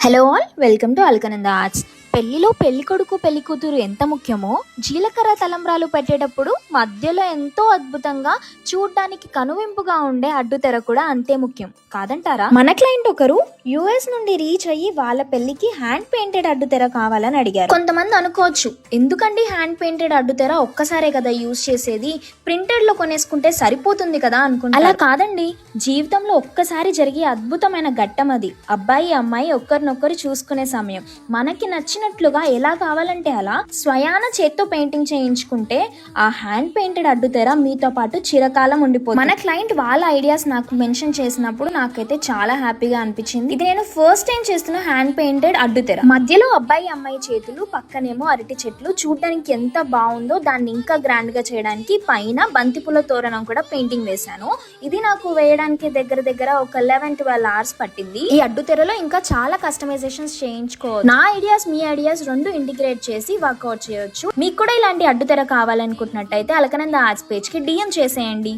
Hello all, welcome to Alaknanda arts. పెళ్లిలో పెళ్లి కొడుకు పెళ్లి కూతురు ఎంత ముఖ్యమో జీలకర్ర తలంబ్రాలు పెట్టేటప్పుడు మధ్యలో ఎంతో అద్భుతంగా చూడ్డానికి కనువింపుగా ఉండే అడ్డుతెర కూడా అంతే ముఖ్యం కాదంటారా? మన క్లయింట్ ఒకరు యుఎస్ నుండి రీచ్ అయ్యి వాళ్ళ పెళ్లికి హ్యాండ్ పెయింటెడ్ అడ్డుతెర కావాలని అడిగారు. కొంతమంది అనుకోవచ్చు, ఎందుకండి హ్యాండ్ పెయింటెడ్ అడ్డుతెర ఒక్కసారే కదా యూజ్ చేసేది, ప్రింటెడ్ లో కొనేసుకుంటే సరిపోతుంది కదా అనుకుంటారు. అలా కాదండి, జీవితంలో ఒక్కసారి జరిగే అద్భుతమైన ఘట్టం అది. అబ్బాయి అమ్మాయి ఒకరినొకరు చూసుకునే సమయం. మనకి నచ్చినట్లుగా ఎలా కావాలంటే అలా స్వయాన చేత్తో పెయింటింగ్ చేయించుకుంటే ఆ హ్యాండ్ పెయింటెడ్ అడ్డుతెర మీతో పాటు చిరకాలం ఉండిపోతుంది. మన క్లయింట్ వాళ్ళ ఐడియాస్ నాకు మెన్షన్ చేసినప్పుడు నాకైతే చాలా హ్యాపీగా అనిపించింది. ఇది నేను ఫస్ట్ టైం చేస్తున్న హ్యాండ్ పెయింటెడ్ అడ్డుతెర. మధ్యలో అబ్బాయి అమ్మాయి చేతులు, పక్కనేమో అరటి చెట్లు. చూడడానికి ఎంత బాగుందో, దాన్ని ఇంకా గ్రాండ్ గా చేయడానికి పైన బంతిపూల తోరణం కూడా పెయింటింగ్ వేశాను. ఇది నాకు వేయడానికి దగ్గర ఒక 11-12 అవర్స్ పట్టింది. ఈ అడ్డుతెరలో ఇంకా చాలా కస్టమైజేషన్స్ చేయించుకోవచ్చు. నా ఐడియాస్ మీ ఐడియాస్ రెండు ఇంటిగ్రేట్ చేసి వర్కౌట్ చేయొచ్చు. మీకు కూడా ఇలాంటి అడ్డుతెర కావాలనుకుంటున్నట్టయితే అల్కనంద ఆర్ట్స్ పేజ్ కి DM చేసేయండి.